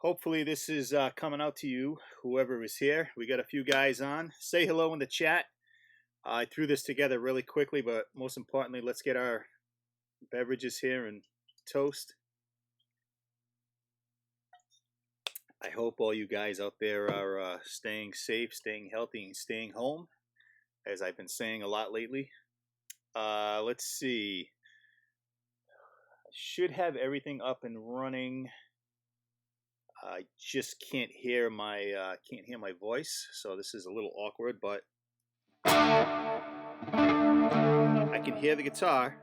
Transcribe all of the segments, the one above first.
Hopefully this is coming out to you, whoever is here. We got a few guys on. Say hello in the chat. I threw this together really quickly, but most importantly, let's get our beverages here and toast. I hope all you guys out there are staying safe, staying healthy, and staying home, as I've been saying a lot lately. Let's see. I should have everything up and running. I just can't hear my voice, so this is a little awkward, but I can hear the guitar.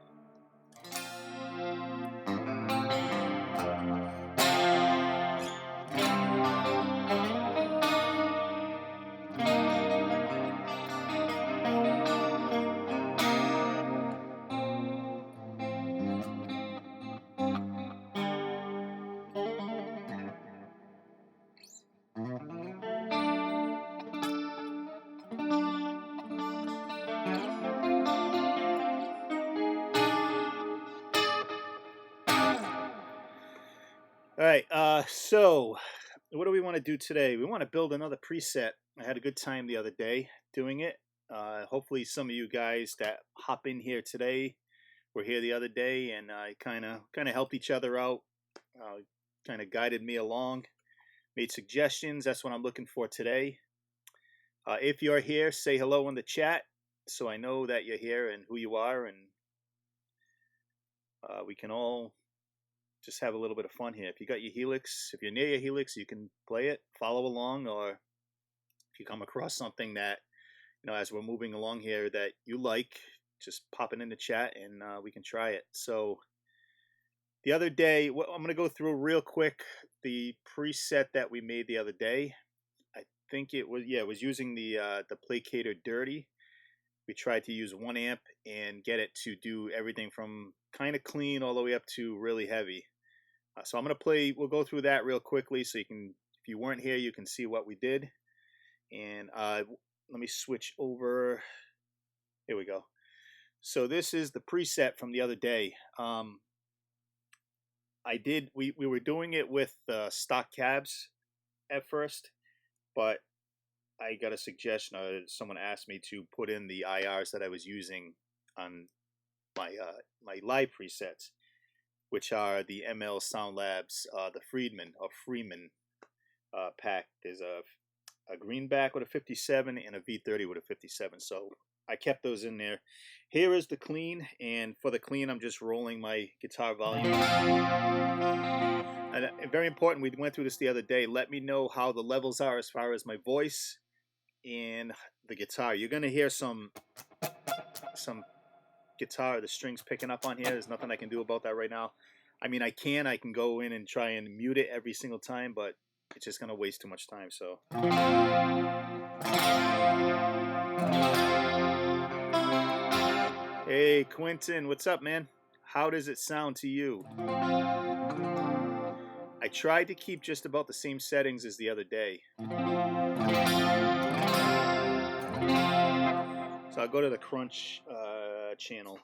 All right, so what do we want to do today? We want to build another preset. I had a good time the other day doing it. Hopefully some of you guys that hop in here today were here the other day, and kind of helped each other out, kind of guided me along, made suggestions. That's what I'm looking for today. If you're here, say hello in the chat so I know that you're here and who you are, and we can all just have a little bit of fun here. If you got your Helix, if you're near your Helix, you can play it, follow along, or if you come across something that, you know, as we're moving along here that you like, just pop it in the chat and we can try it. So the other day, I'm going to go through real quick the preset that we made the other day. I think it was, yeah, it was using the placator dirty. We tried to use 1 amp and get it to do everything from kind of clean all the way up to really heavy. So I'm going to play, we'll go through that real quickly so you can, if you weren't here, you can see what we did. And let me switch over. Here we go. So this is the preset from the other day. We were doing it with stock cabs at first, but I got a suggestion. Someone asked me to put in the IRs that I was using on my live presets, which are the ML Sound Labs, the Freeman pack. There's a greenback with a 57 and a V30 with a 57. So I kept those in there. Here is the clean, and for the clean, I'm just rolling my guitar volume. And very important, we went through this the other day. Let me know how the levels are as far as my voice and the guitar. You're gonna hear some guitar, the strings picking up on here. There's nothing I can do about that right now. I mean, I can go in and try and mute it every single time, but it's just gonna waste too much time. So hey Quentin, what's up, man? How does it sound to you? I tried to keep just about the same settings as the other day. So I'll go to the crunch channel.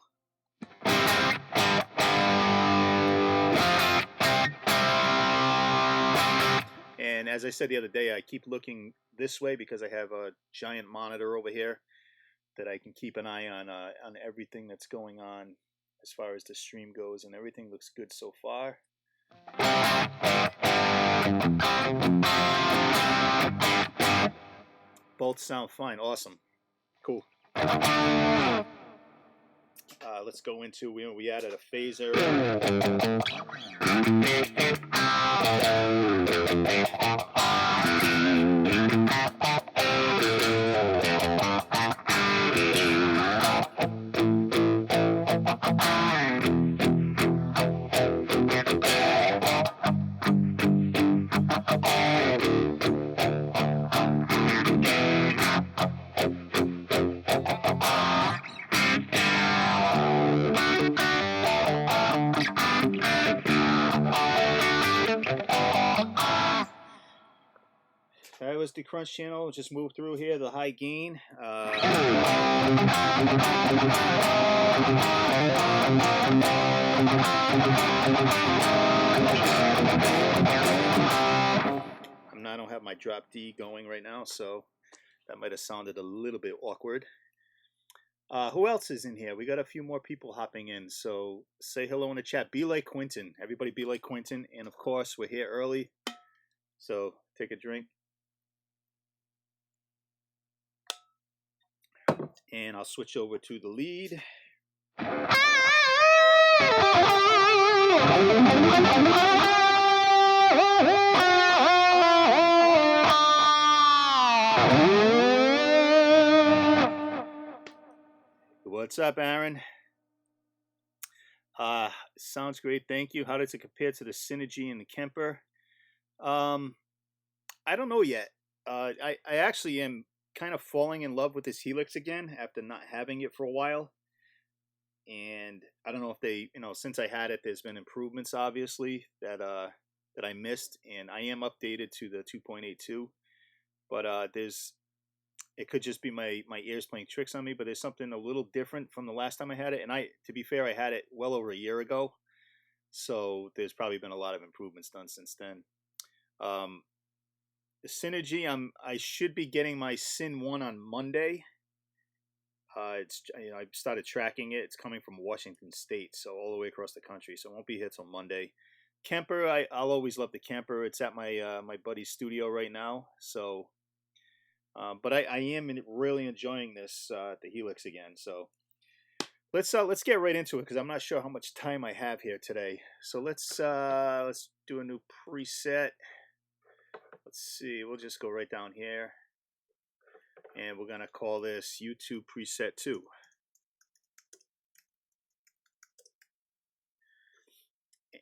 And as I said the other day, I keep looking this way because I have a giant monitor over here that I can keep an eye on everything that's going on as far as the stream goes, and everything looks good so far. Both sound fine. Awesome. Cool. Let's go into, we added a phaser. That was the crunch channel. Just move through here, the high gain. my drop D going right now, so that might have sounded a little bit awkward. Who else is in here? We got a few more people hopping in, so say hello in the chat. Be like Quentin. Everybody be like Quentin. And of course, we're here early, so take a drink. And I'll switch over to the lead. What's up, Aaron? Sounds great, thank you. How does it compare to the Synergy and the Kemper? I don't know yet. I actually am kind of falling in love with this Helix again after not having it for a while. And I don't know if they, since I had it, there's been improvements, obviously, that I missed. And I am updated to the 2.82. But it could just be my ears playing tricks on me, but there's something a little different from the last time I had it. And to be fair, I had it well over a year ago. So there's probably been a lot of improvements done since then. The Synergy, I should be getting my Syn 1 on Monday. I started tracking it. It's coming from Washington State, so all the way across the country. So it won't be here till Monday. Kemper, I'll always love the Kemper. It's at my my buddy's studio right now. So, but I am really enjoying this the Helix again. So let's get right into it because I'm not sure how much time I have here today. So let's do a new preset. Let's see, we'll just go right down here. And we're going to call this YouTube Preset 2.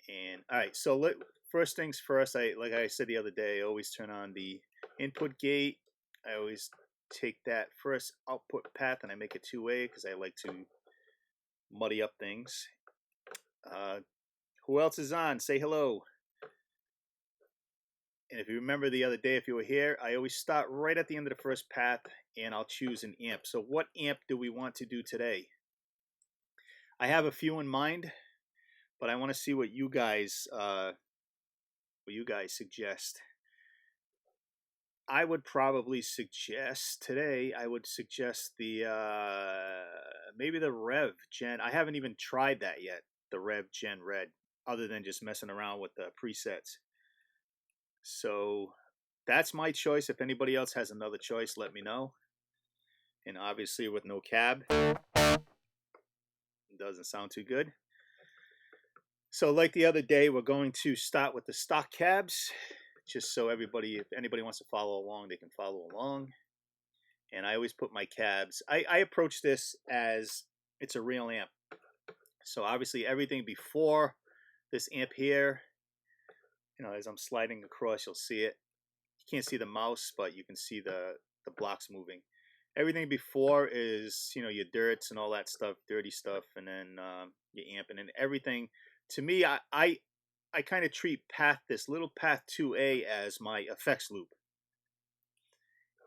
And, all right, so first things first, like I said the other day, I always turn on the input gate. I always take that first output path and I make it two-way because I like to muddy up things. Who else is on? Say hello. And if you remember the other day, if you were here, I always start right at the end of the first path and I'll choose an amp. So what amp do we want to do today? I have a few in mind, but I want to see what you guys suggest. I would probably suggest today, the maybe the Rev Gen. I haven't even tried that yet, the Rev Gen Red, other than just messing around with the presets. So that's my choice. If anybody else has another choice, let me know. And obviously with no cab, it doesn't sound too good. So like the other day, we're going to start with the stock cabs, just so if anybody wants to follow along, they can follow along. And I always put my cabs. I approach this as it's a real amp. So obviously everything before this amp here, as I'm sliding across, you'll see it. You can't see the mouse, but you can see the blocks moving. Everything before is, your dirts and all that stuff, dirty stuff, and then your amp, and then everything. To me, I kind of treat this little path 2A as my effects loop.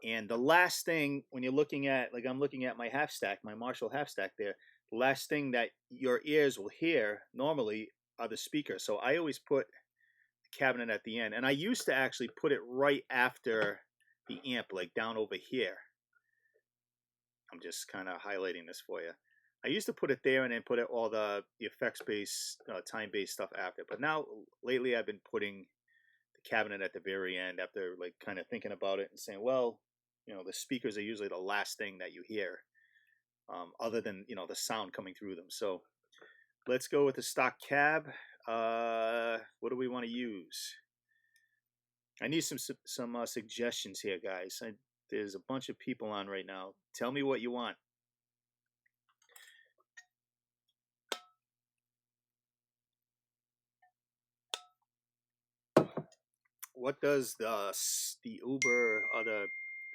And the last thing, when you're looking at, like I'm looking at my half stack, my Marshall half stack there, the last thing that your ears will hear normally are the speakers. So I always put cabinet at the end, and I used to actually put it right after the amp, like down over here. I'm just kind of highlighting this for you. I used to put it there and then put all the effects based time based stuff after, but now lately I've been putting the cabinet at the very end after like kind of thinking about it and saying, well, the speakers are usually the last thing that you hear, other than the sound coming through them. So let's go with the stock cab. What do we want to use? I need some suggestions here, guys. There's a bunch of people on right now. Tell me what you want. What does the Uber or the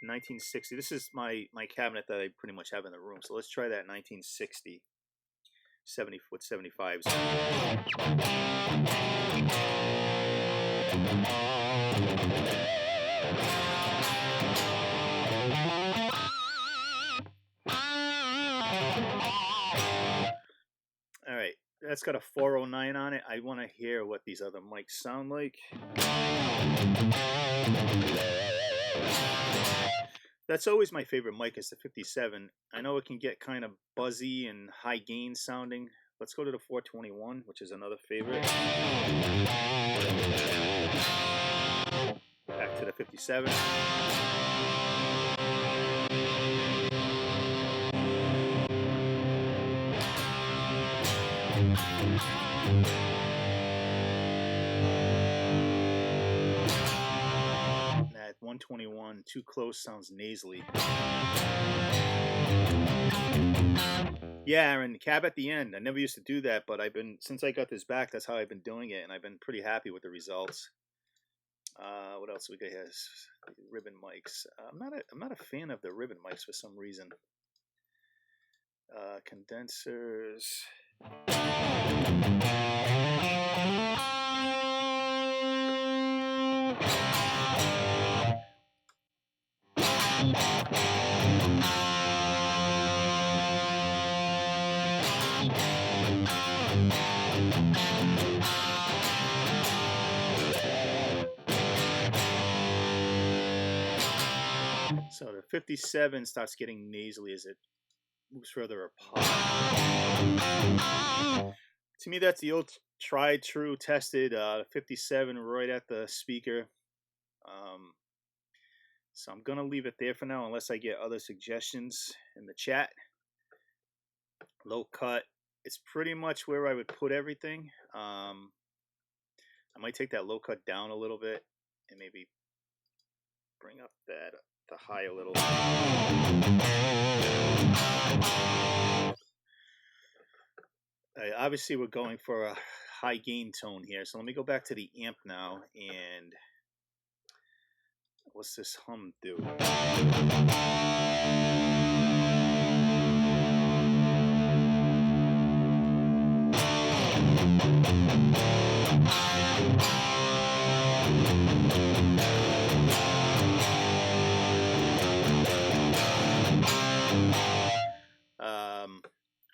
1960? This is my cabinet that I pretty much have in the room. So let's try that 1960. 70-foot 75s. All right, that's got a 409 on it. I want to hear what these other mics sound like. That's always my favorite mic is the 57. I know it can get kind of buzzy and high gain sounding. Let's go to the 421, which is another favorite. Back to the 57. That 121, too close, sounds nasally. Yeah, and the cab at the end. I never used to do that, but since I got this back, that's how I've been doing it, and I've been pretty happy with the results. What else we got here? Ribbon mics. I'm not a fan of the ribbon mics for some reason. Condensers. So the 57 starts getting nasally as it moves further apart. To me, that's the old tried, true, tested 57 right at the speaker. So I'm going to leave it there for now unless I get other suggestions in the chat. Low cut. It's pretty much where I would put everything. I might take that low cut down a little bit and maybe bring up the high a little. Obviously, we're going for a high gain tone here. So let me go back to the amp now and what's this hum do?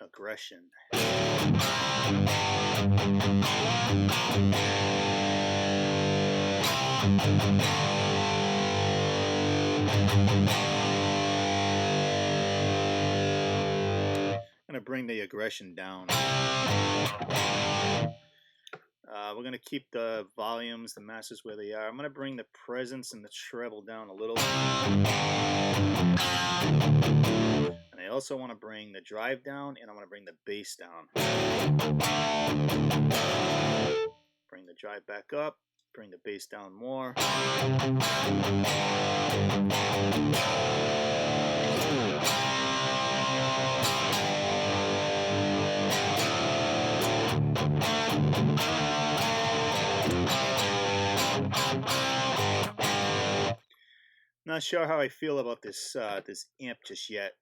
Aggression. I'm going to bring the aggression down. We're going to keep the volumes, the masters where they are. I'm going to bring the presence and the treble down a little. And I also want to bring the drive down, and I want to bring the bass down. Bring the drive back up, bring the bass down more. Not sure how I feel about this this amp just yet.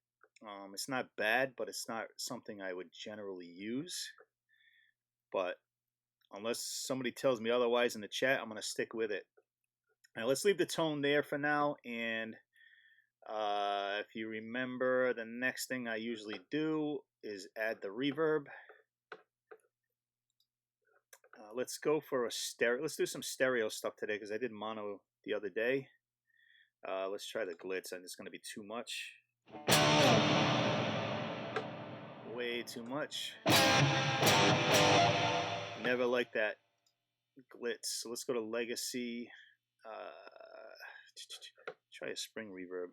It's not bad, but it's not something I would generally use. But unless somebody tells me otherwise in the chat, I'm going to stick with it. Now let's leave the tone there for now. And if you remember, the next thing I usually do is add the reverb. Let's go for a stereo. Let's do some stereo stuff today because I did mono the other day. Let's try the glitz, and it's going to be too much. Way too much. Never like that glitz. So let's go to legacy. Try a spring reverb.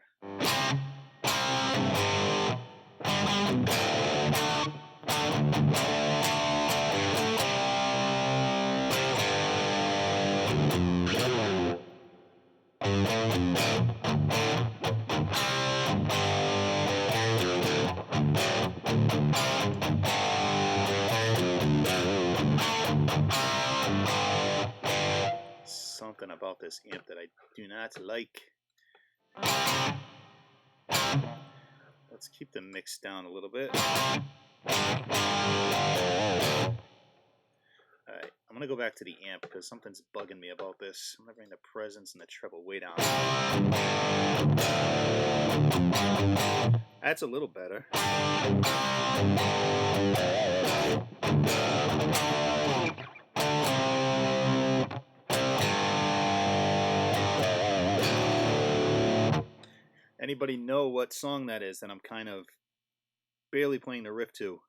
Something about this amp that I do not like. Let's keep the mix down a little bit. Alright, I'm going to go back to the amp because something's bugging me about this. I'm going to bring the presence and the treble way down. That's a little better. Anybody know what song that is that I'm kind of barely playing the riff to?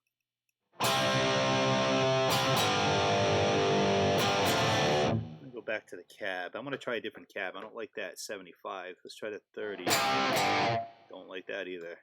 Go back to the cab. I'm going to try a different cab. I don't like that 75. Let's try the 30. Don't like that either.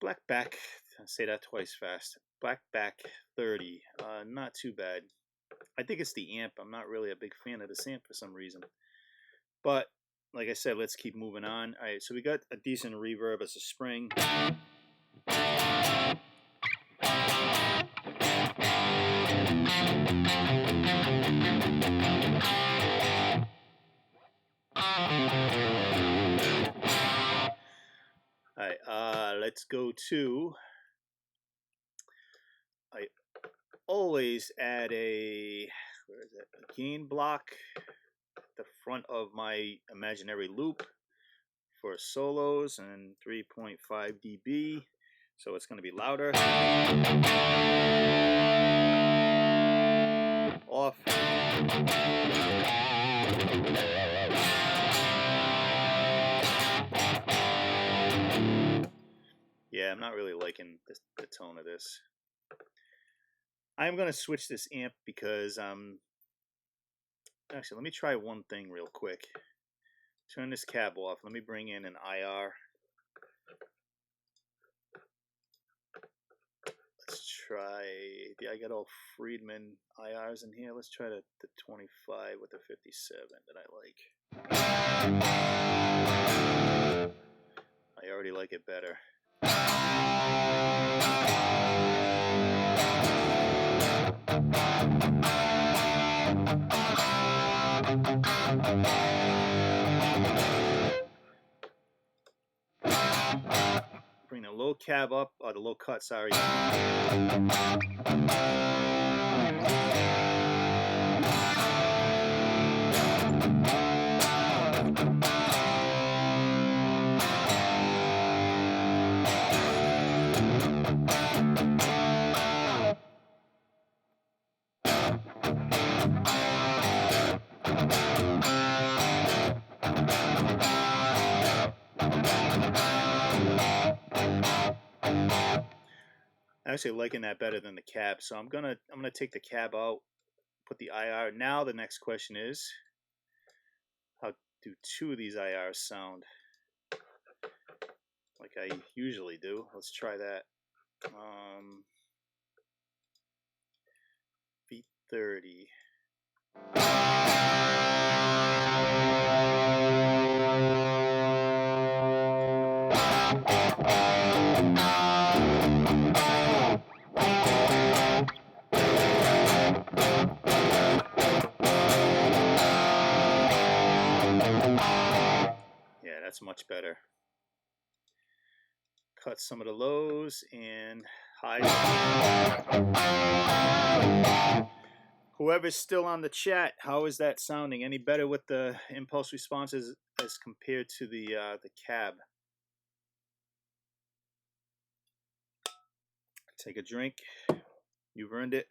Blackback, I'll say that twice fast. Blackback 30, not too bad. I think it's the amp. I'm not really a big fan of this amp for some reason. But, like I said, let's keep moving on. Alright, so we got a decent reverb as a spring. Alright, let's go to... I always add a gain block at the front of my imaginary loop for solos and 3.5 dB, so it's going to be louder. Off. Yeah, I'm not really liking the tone of this. I'm going to switch this amp because actually, let me try one thing real quick. Turn this cab off. Let me bring in an IR. Let's try, I got all Friedman IRs in here. Let's try the 25 with the 57 that I like. I already like it better. Bring the low cab up, or the low cut, sorry. Actually liking that better than the cab, so I'm gonna take the cab out, put the IR. Now the next question is, how do two of these IRs sound like I usually do? Let's try that. V30. Yeah, that's much better. Cut some of the lows and highs. Whoever's still on the chat, how is that sounding? Any better with the impulse responses as compared to the cab? Take a drink. You've earned it.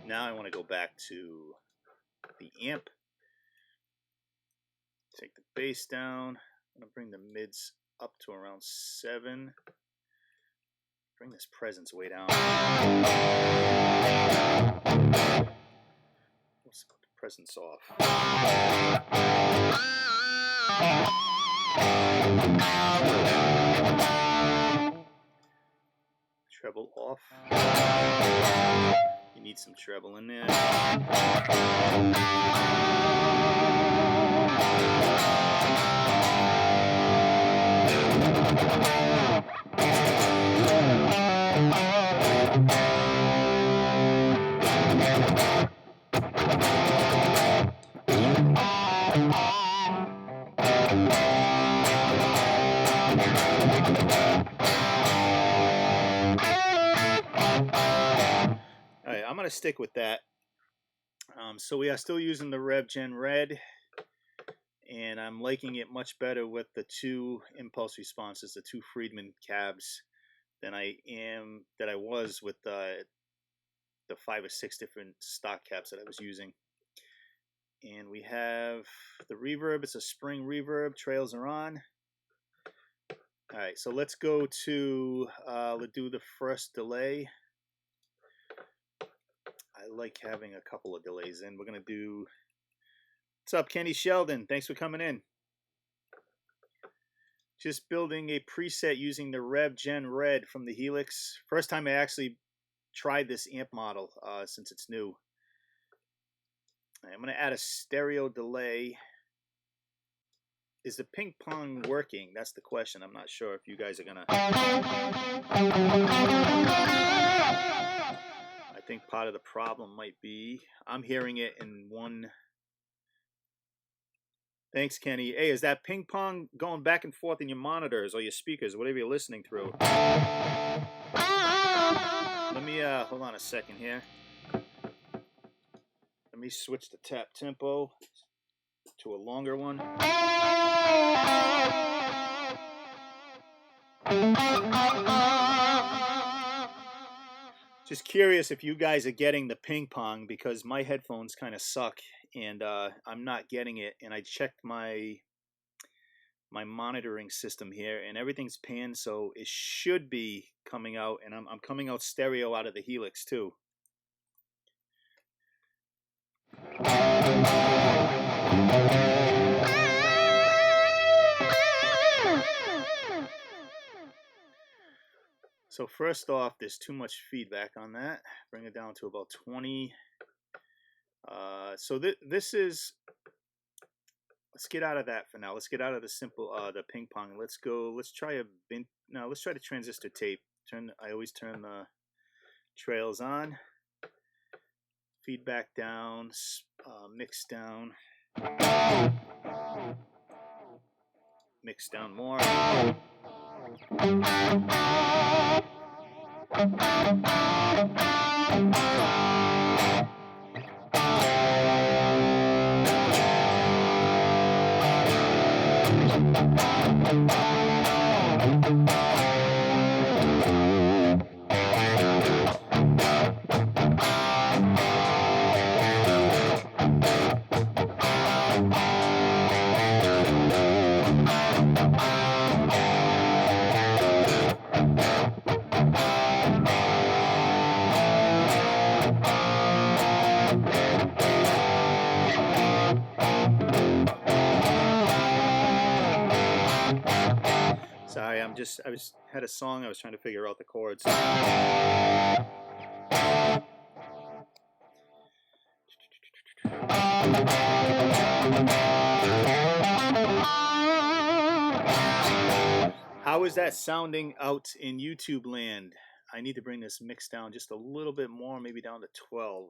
Now I want to go back to the amp. Take the bass down. I'm going to bring the mids up to around 7. Bring this presence way down. Let's put the presence off. Treble off. You need some treble in there. I'm going to stick with that. So we are still using the Rev Gen Red, and I'm liking it much better with the 2 impulse responses, the 2 Friedman cabs, than I was with the 5 or 6 different stock cabs that I was using. And we have the reverb. It's a spring reverb. Trails are on. All right, so let's go to let's do the first delay. I like having a couple of delays in. We're going to do... What's up, Kenny Sheldon? Thanks for coming in. Just building a preset using the Rev Gen Red from the Helix. First time I actually tried this amp model since it's new. I'm going to add a stereo delay. Is the ping pong working? That's the question. I'm not sure if you guys are going to... I think part of the problem might be I'm hearing it in one. Thanks, Kenny. Hey, is that ping pong going back and forth in your monitors or your speakers, whatever you're listening through? Let me hold on a second here. Let me switch the tap tempo to a longer one. Just curious if you guys are getting the ping pong, because my headphones kind of suck and I'm not getting it. And I checked my monitoring system here and everything's panned, so it should be coming out. And I'm coming out stereo out of the Helix too. So first off, there's too much feedback on that. Bring it down to about 20. So this is, let's get out of that for now. Let's get out of the simple, the ping pong. Let's try let's try the transistor tape. I always turn the trails on. Feedback down, mix down. Mix down more. Sorry, I had a song, I was trying to figure out the chords. How is that sounding out in YouTube land? I need to bring this mix down just a little bit more, maybe down to 12.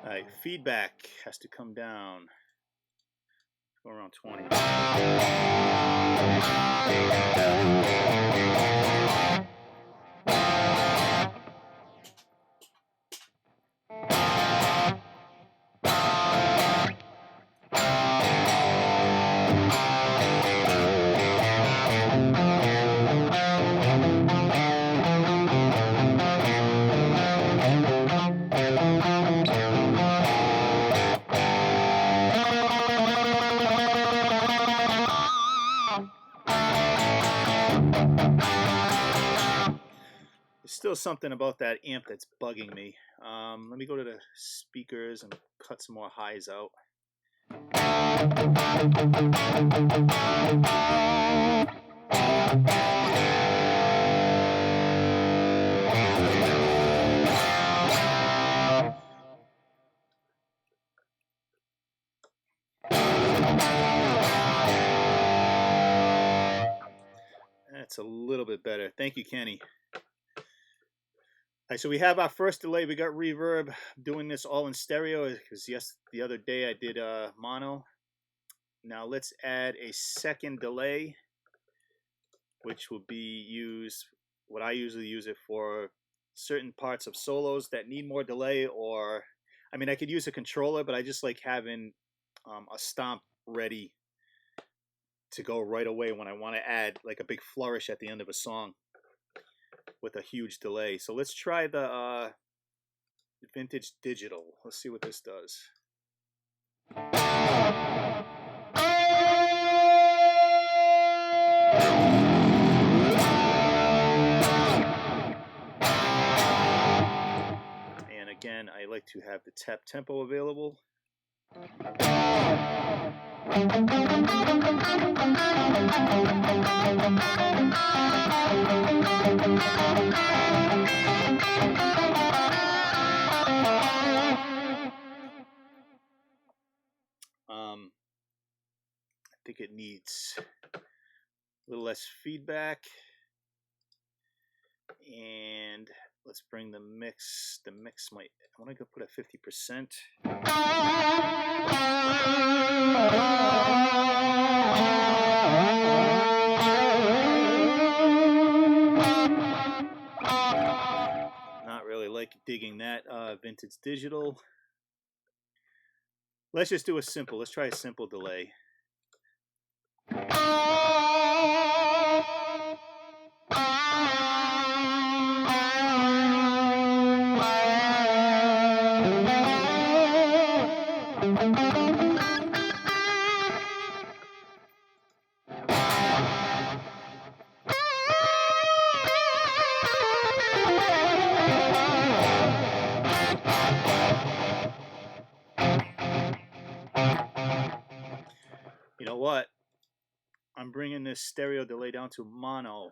Alright, feedback has to come down. Go around 20. Still something about that amp that's bugging me. Let me go to the speakers and cut some more highs out. That's a little bit better. Thank you, Kenny. All right, so we have our first delay. We got reverb. I'm doing this all in stereo because the other day I did mono. Now let's add a second delay, which will be what I usually use it for, certain parts of solos that need more delay, or I mean I could use a controller, but I just like having a stomp ready to go right away when I want to add like a big flourish at the end of a song with a huge delay. So let's try the vintage digital. Let's see what this does. And again, I like to have the tap tempo available. I think it needs a little less feedback, and let's bring the mix. The mix might, I want to go put at 50%. Not really like digging that vintage digital. Let's just do a simple. Let's try a simple delay. You know what? I'm bringing this stereo delay down to mono.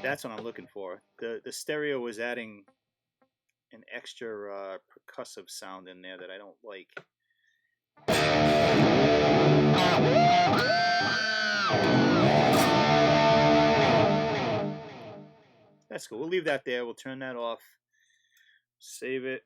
That's what I'm looking for. The stereo was adding an extra percussive sound in there that I don't like. That's cool. We'll leave that there. We'll turn that off. Save it.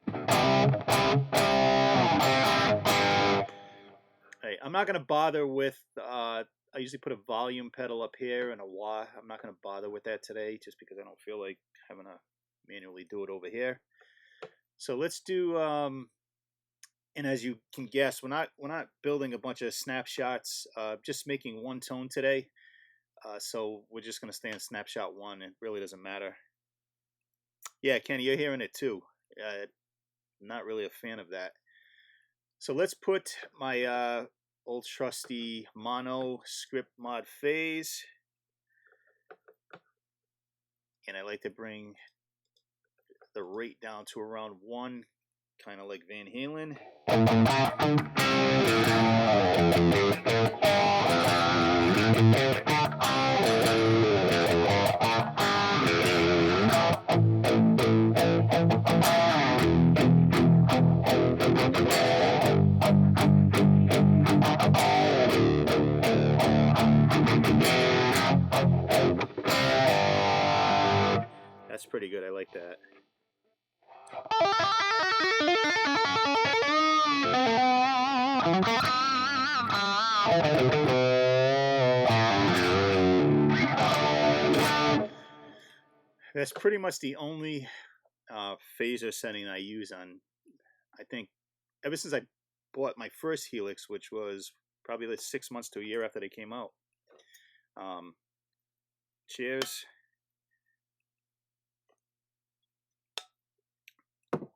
Hey, I'm not going to bother with, I usually put a volume pedal up here and a wah. I'm not going to bother with that today just because I don't feel like having to manually do it over here. So let's do, and as you can guess, we're not building a bunch of snapshots, just making one tone today. So we're just going to stay in snapshot one. It really doesn't matter. Yeah, Kenny, you're hearing it too. Not really a fan of that. So let's put my old trusty mono script mod phase. And I like to bring the rate down to around 1, kind of like Van Halen. That's pretty good. I like that. That's pretty much the only phaser setting I use on, I think, ever since I bought my first Helix, which was probably like 6 months to a year after they came out. Cheers.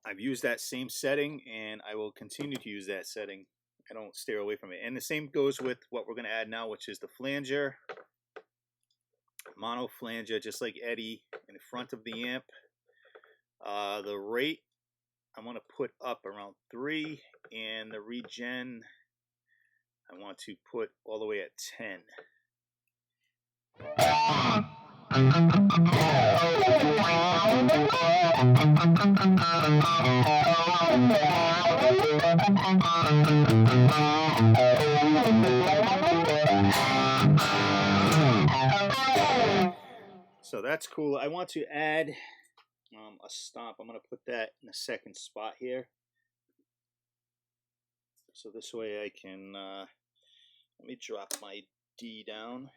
I've used that same setting, and I will continue to use that setting. I don't steer away from it. And the same goes with what we're going to add now, which is the flanger. mono flanger, just like Eddie, in front of the amp. The rate I'm going to put up around 3, and the regen I want to put all the way at 10. So that's cool. I want to add a stomp. I'm going to put that in the second spot here. So this way I can, let me drop my D down.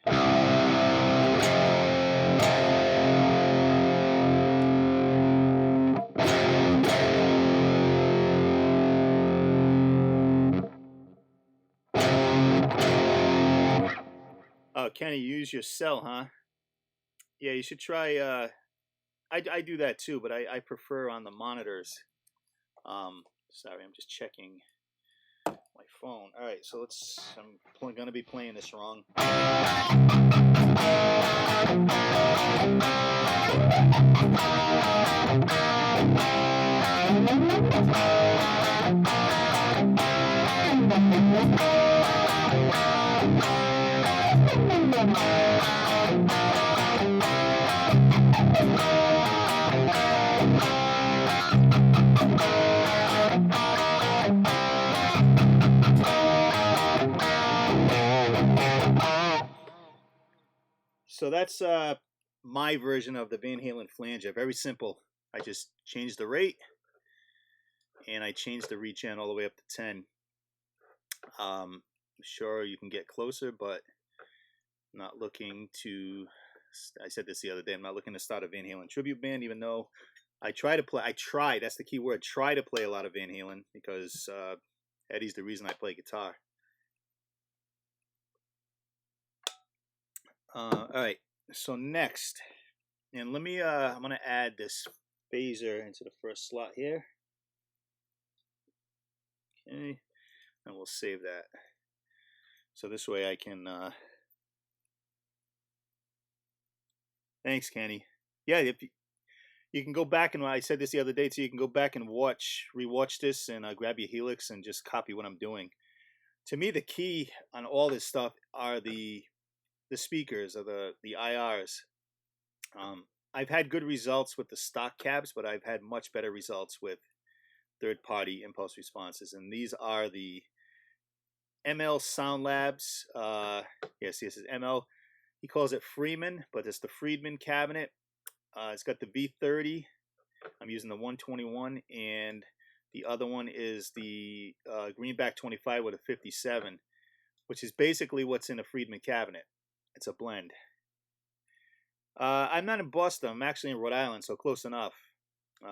Oh, Kenny, use your cell, huh? Yeah, you should try, I do that too, but I prefer on the monitors. Sorry, I'm just checking my phone. All right, so I'm going to be playing this wrong. So that's my version of the Van Halen flanger. Very simple. I just changed the rate, and I changed the regen all the way up to 10. I'm sure you can get closer, but I'm not looking to, I said this the other day, I'm not looking to start a Van Halen tribute band, even though I try, that's the key word, try to play a lot of Van Halen, because Eddie's the reason I play guitar. All right, so next, and let me, I'm going to add this phaser into the first slot here. Okay, and we'll save that. So this way I can, thanks, Kenny. Yeah, if you can go back, and I said this the other day too, you can go back and rewatch this, and grab your Helix and just copy what I'm doing. To me, the key on all this stuff are the speakers, or the IRs. I've had good results with the stock cabs, but I've had much better results with third-party impulse responses, and these are the ML Sound Labs. Yes, this is ML. He calls it Freeman, but it's the Friedman cabinet. It's got the V30. I'm using the 121, and the other one is the Greenback 25 with a 57, which is basically what's in a Friedman cabinet. It's a blend. I'm not in Boston. I'm actually in Rhode Island, so close enough.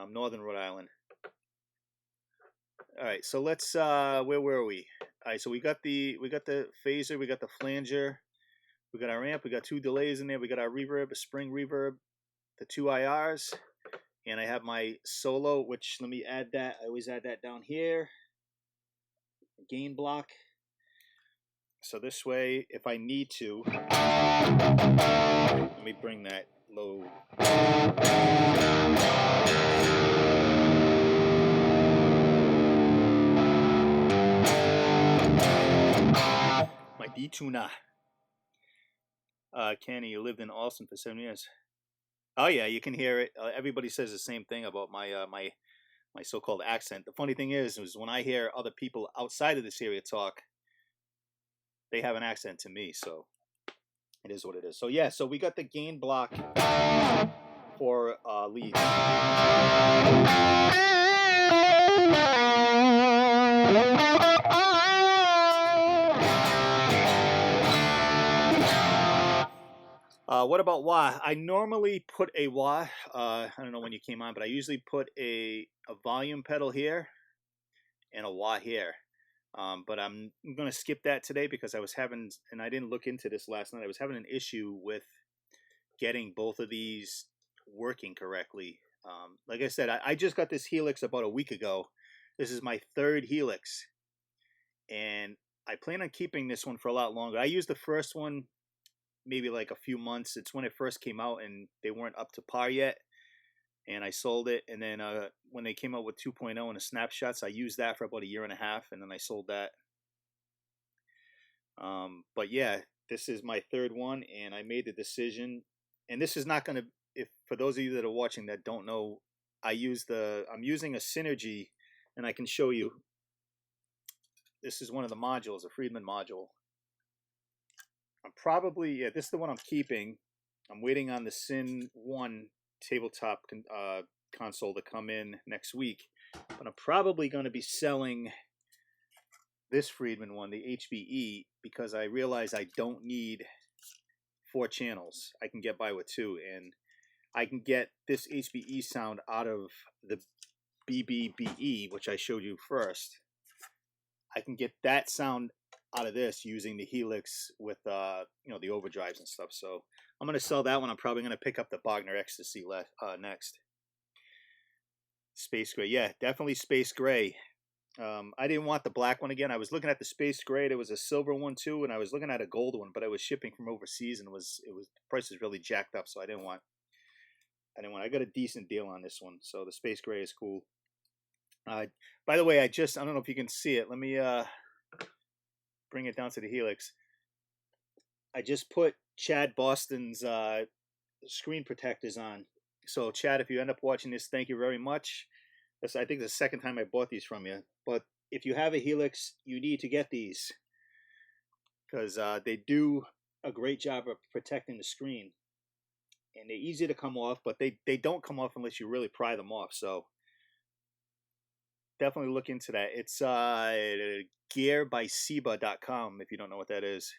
Northern Rhode Island. All right, so let's. Where were we? All right, so we got the phaser, we got the flanger, we got our amp, we got 2 delays in there, we got our reverb, a spring reverb, the 2 IRs, and I have my solo, which, let me add that. I always add that down here. Gain block. So this way, if I need to, let me bring that low. My D-tuner. Kenny, you lived in Austin for 7 years. Oh yeah, you can hear it. Everybody says the same thing about my my so-called accent. The funny thing is when I hear other people outside of this area talk, they have an accent to me, so it is what it is. So yeah, so we got the gain block for lead. What about wah? I normally put a wah. I don't know when you came on, but I usually put a volume pedal here and a wah here. But I'm going to skip that today because I was having, and I didn't look into this last night, I was having an issue with getting both of these working correctly. Like I said, I just got this Helix about a week ago. This is my 3rd Helix, and I plan on keeping this one for a lot longer. I used the first one maybe like a few months. It's when it first came out and they weren't up to par yet. And I sold it. And then when they came out with 2.0 and the snapshots, I used that for about a year and a half, and then I sold that. But yeah, this is my third one, and I made the decision. And this is not going to, if for those of you that are watching that don't know, I'm using a Synergy, and I can show you. This is one of the modules, a Friedman module. This is the one I'm keeping. I'm waiting on the Syn 1 tabletop console to come in next week, but I'm probably going to be selling this Friedman one, the HBE, because I realize I don't need 4 channels. I can get by with 2, and I can get this HBE sound out of the BBBE, which I showed you first. I can get that sound out of this using the Helix with you know, the overdrives and stuff. So I'm going to sell that one. I'm probably going to pick up the Bogner Ecstasy next. Space Gray. Yeah, definitely Space Gray. I didn't want the black one again. I was looking at the Space Gray. There was a silver one too, and I was looking at a gold one, but I was shipping from overseas, and the price is really jacked up, so I didn't want. I got a decent deal on this one, so the Space Gray is cool. By the way, I don't know if you can see it. Let me bring it down to the Helix. I just put Chad Boston's screen protectors on. So Chad, if you end up watching this, thank you very much. I think the second time I bought these from you. But if you have a Helix, you need to get these, because they do a great job of protecting the screen. And they're easy to come off, but they don't come off unless you really pry them off. So definitely look into that. It's gearbyceba.com, if you don't know what that is,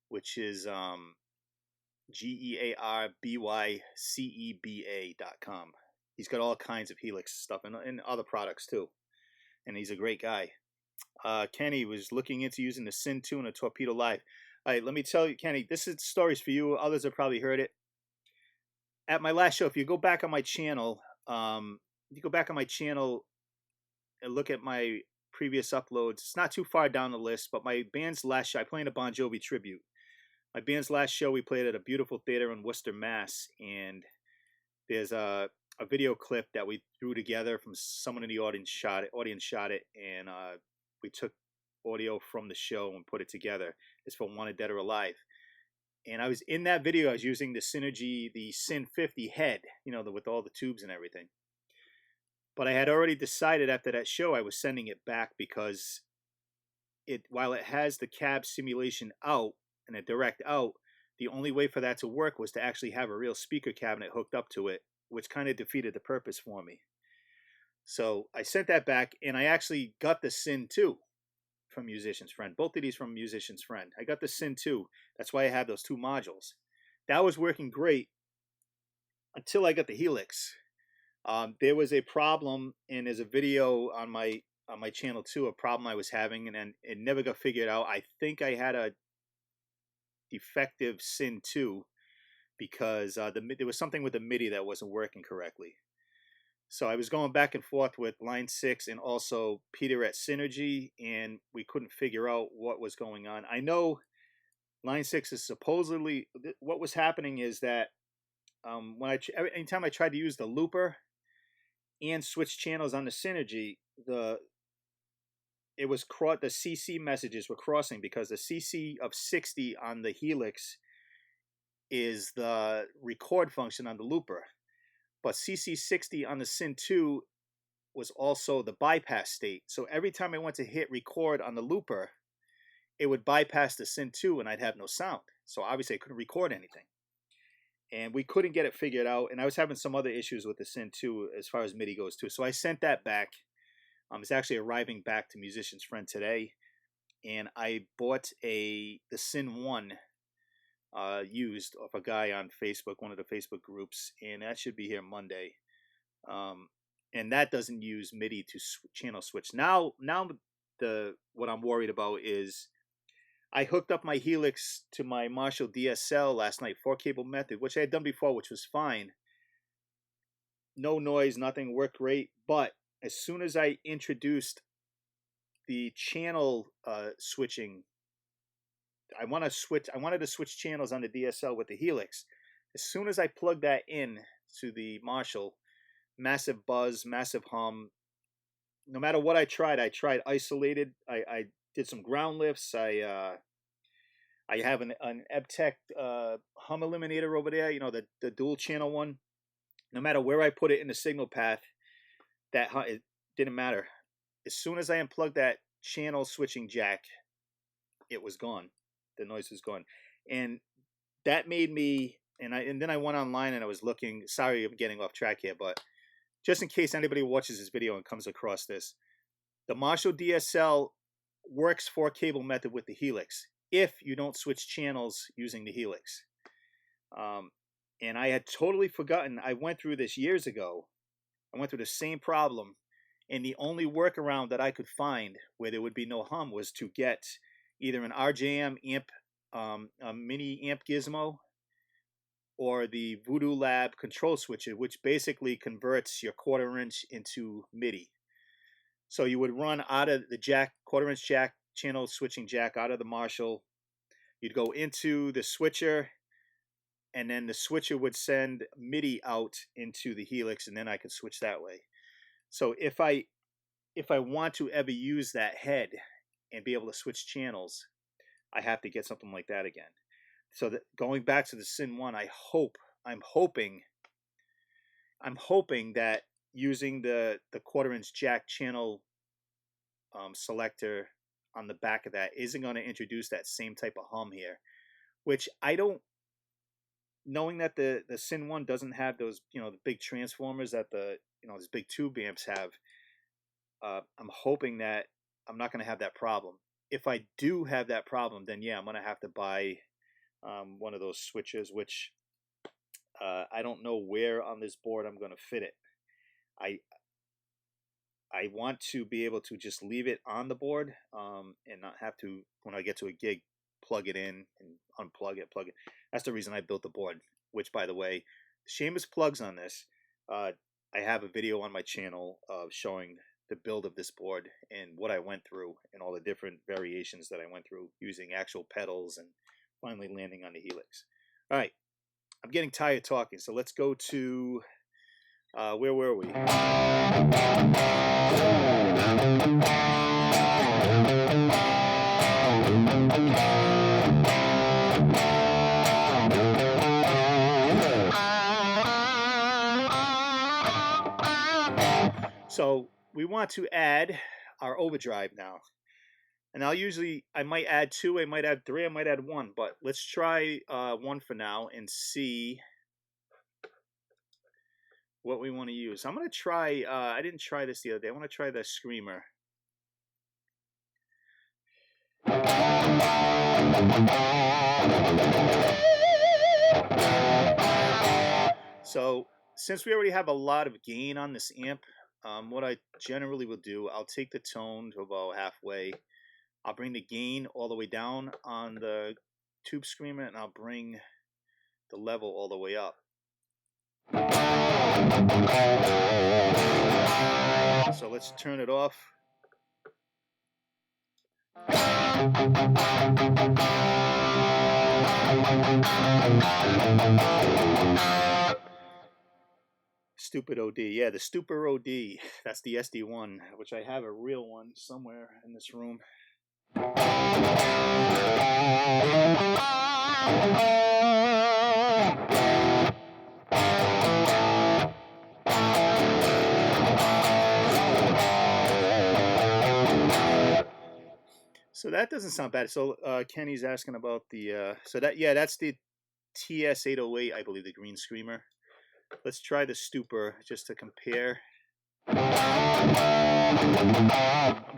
which is GEARBYCEBA.com. He's got all kinds of Helix stuff and other products too, and he's a great guy. Kenny was looking into using the Syn 2 and a Torpedo Live. All right, let me tell you, Kenny, this is stories for you. Others have probably heard it. At my last show, if you go back on my channel, and look at my previous uploads, it's not too far down the list, but my band's last show, I played a Bon Jovi tribute. My band's last show, we played at a beautiful theater in Worcester, Mass, and there's a video clip that we threw together from someone in the audience shot it, and we took audio from the show and put it together. It's for Wanted Dead or Alive. And I was in that video, I was using the Synergy, the Syn 50 head, you know, with all the tubes and everything. But I had already decided after that show I was sending it back, because while it has the cab simulation out and a direct out, the only way for that to work was to actually have a real speaker cabinet hooked up to it, which kind of defeated the purpose for me. So I sent that back, and I actually got the Syn 2 from Musician's Friend. Both of these from Musician's Friend. I got the Syn 2. That's why I had those 2 modules. That was working great until I got the Helix. There was a problem, and there's a video on my channel too, a problem I was having, and then it never got figured out. I think I had a defective Syn 2, because there was something with the MIDI that wasn't working correctly. So I was going back and forth with Line 6 and also Peter at Synergy, and we couldn't figure out what was going on. I know Line 6 is supposedly, what was happening is that anytime I tried to use the looper and switch channels on the Synergy, the CC messages were crossing, because the CC of 60 on the Helix is the record function on the looper, but CC60 on the Syn 2 was also the bypass state. So every time I went to hit record on the looper, it would bypass the Syn 2 and I'd have no sound. So obviously I couldn't record anything, and we couldn't get it figured out. And I was having some other issues with the Syn 2 as far as MIDI goes too. So I sent that back. It's actually arriving back to Musician's Friend today, and I bought the Syn 1 used off a guy on Facebook, one of the Facebook groups, and that should be here Monday. And that doesn't use MIDI to channel switch. Now what I'm worried about is I hooked up my Helix to my Marshall DSL last night, 4-cable method, which I had done before, which was fine. No noise, nothing, worked great. But as soon as I introduced the channel switching I wanted to switch channels on the DSL with the Helix. As soon as I plugged that in to the Marshall, massive buzz, massive hum. No matter what I tried isolated. I did some ground lifts. I have an Ebtech hum eliminator over there, you know, the dual channel one. No matter where I put it in the signal path, it didn't matter. As soon as I unplugged that channel switching jack, it was gone. The noise was gone. And that made me, and then I went online and I was looking. Sorry, I'm getting off track here, but just in case anybody watches this video and comes across this, the Marshall DSL works 4-cable method with the Helix if you don't switch channels using the Helix. And I had totally forgotten. I went through this years ago. I went through the same problem, and the only workaround that I could find where there would be no hum was to get either an RJM amp, a mini amp gizmo, or the Voodoo Lab control switcher, which basically converts your 1/4 inch into MIDI. So you would run out of the jack, 1/4 inch jack, channel switching jack out of the Marshall. You'd go into the switcher, and then the switcher would send MIDI out into the Helix, and then I could switch that way. So if I want to ever use that head and be able to switch channels, I have to get something like that again. So that, going back to the Sin 1, I'm hoping that using the 1/4 inch jack channel selector on the back of that isn't going to introduce that same type of hum here, which I don't. Knowing that the Sin 1 doesn't have those, you know, the big transformers that these big tube amps have, I'm hoping that I'm not going to have that problem. If I do have that problem, then yeah, I'm going to have to buy one of those switches, which I don't know where on this board I'm going to fit it. I want to be able to just leave it on the board and not have to, when I get to a gig, plug it in and unplug it, plug it. That's the reason I built the board, which, by the way, shameless plugs on this. I have a video on my channel of showing the build of this board and what I went through and all the different variations that I went through using actual pedals and finally landing on the Helix. All right, I'm getting tired talking, so let's go to, where were we? So we want to add our overdrive now. And I might add 2, I might add 3, I might add 1, but let's try 1 for now and see what we want to use. I'm going to try, I didn't try this the other day, I want to try the Screamer. So since we already have a lot of gain on this amp, what I generally will do, I'll take the tone to about halfway. I'll bring the gain all the way down on the Tube Screamer, and I'll bring the level all the way up. So let's turn it off. Stupid OD. Yeah, the Stupor OD. That's the SD1, which I have a real one somewhere in this room. So that doesn't sound bad. So Kenny's asking about the that's the TS808, I believe, the green Screamer. Let's try the Stupor just to compare. I'm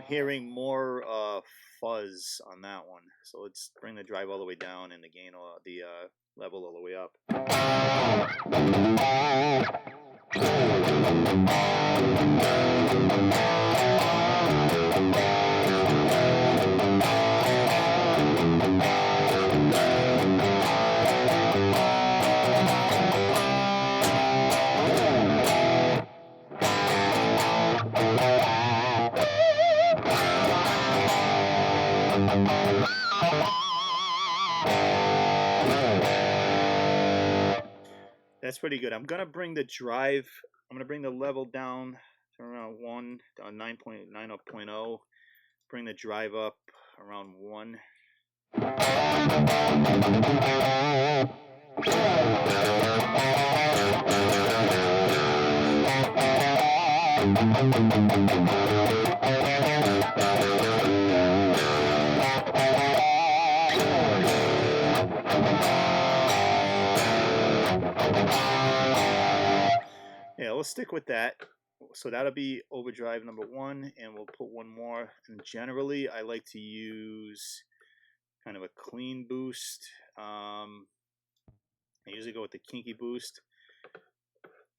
hearing more fuzz on that one. So let's bring the drive all the way down and the gain, the level all the way up. pretty good. I'm gonna bring the drive. I'm gonna bring the level down to around 1, 9.90. Bring the drive up around 1. Yeah, we'll stick with that. So that'll be overdrive number 1, and we'll put one more. And generally, I like to use kind of a clean boost. I usually go with the kinky boost,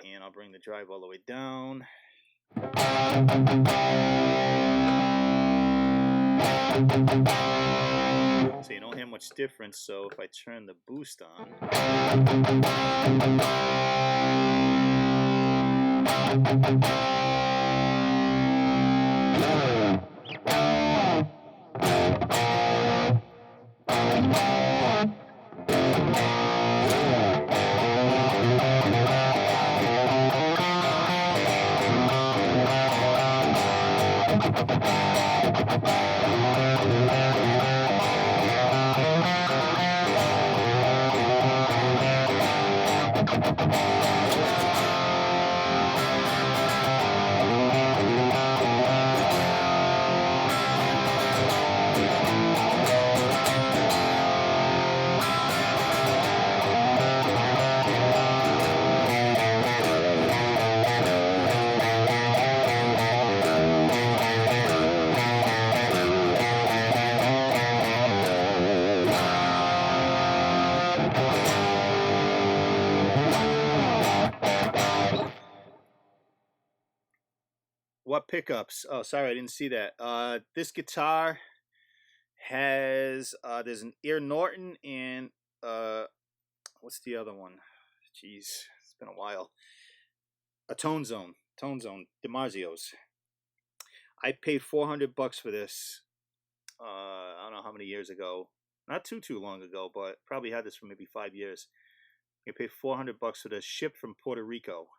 and I'll bring the drive all the way down. So you don't hear much difference. So if I turn the boost on, what pickups? Oh, sorry, I didn't see that. This guitar has there's an Ear Norton and what's the other one? Jeez, it's been a while. A Tone Zone, DiMarzio's. I paid $400 for this. I don't know how many years ago. Not too long ago, but probably had this for maybe 5 years. I paid $400 for this, shipped from Puerto Rico.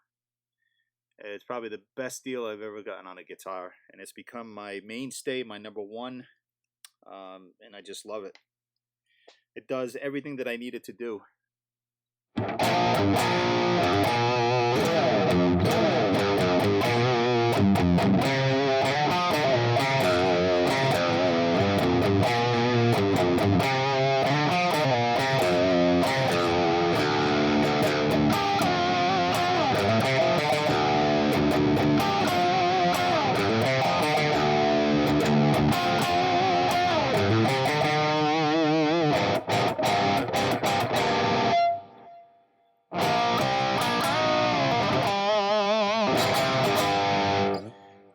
It's probably the best deal I've ever gotten on a guitar, and it's become my mainstay, my number one, and I just love it. It does everything that I need it to do.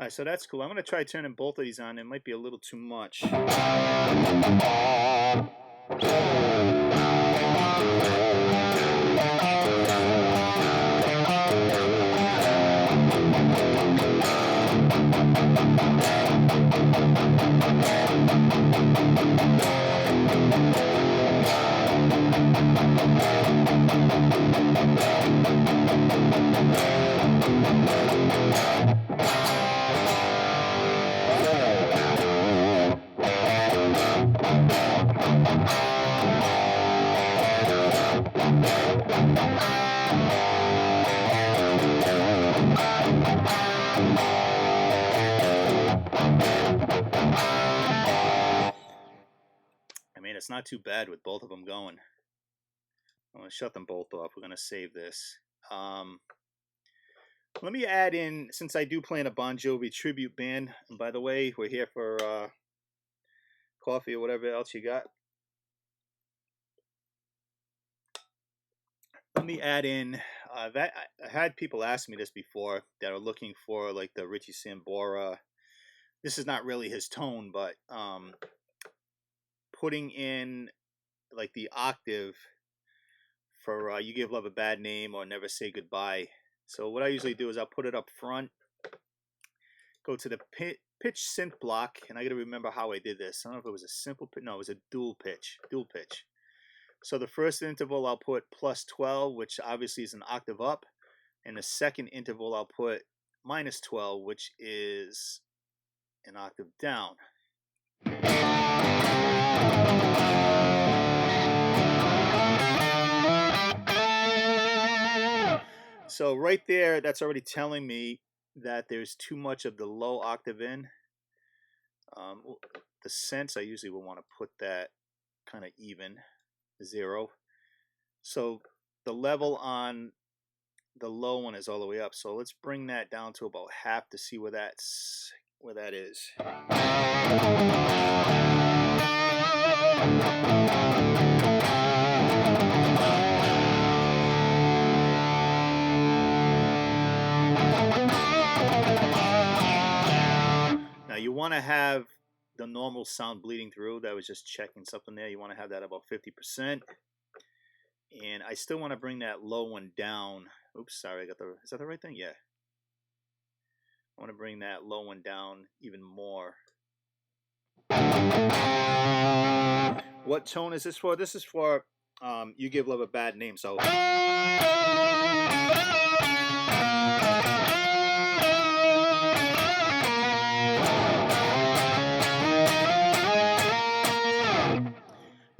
So that's cool. I'm going to try turning both of these on. It might be a little too much. It's not too bad with both of them going. I'm going to shut them both off. We're going to save this. Let me add in, since I do play in a Bon Jovi tribute band, and by the way, we're here for coffee or whatever else you got. Let me add in, that I had people ask me this before that are looking for like the Richie Sambora. This is not really his tone, but putting in like the octave for You Give Love a Bad Name or Never Say Goodbye. So what I usually do is I'll put it up front, go to the pitch synth block, and I got to remember how I did this. I don't know if it was a simple pitch. No, it was a dual pitch. So the first interval I'll put plus 12, which obviously is an octave up, and the second interval I'll put minus 12, which is an octave down. So right there, that's already telling me that there's too much of the low octave in. The sense, I usually will want to put that kind of even, 0. So the level on the low one is all the way up. So let's bring that down to about half to see where that is. Now you want to have the normal sound bleeding through. That was just checking something there. You want to have that about 50%. And I still want to bring that low one down. Oops, sorry, is that the right thing? Yeah. I want to bring that low one down even more. What tone is this for? This is for You Give Love a Bad Name. So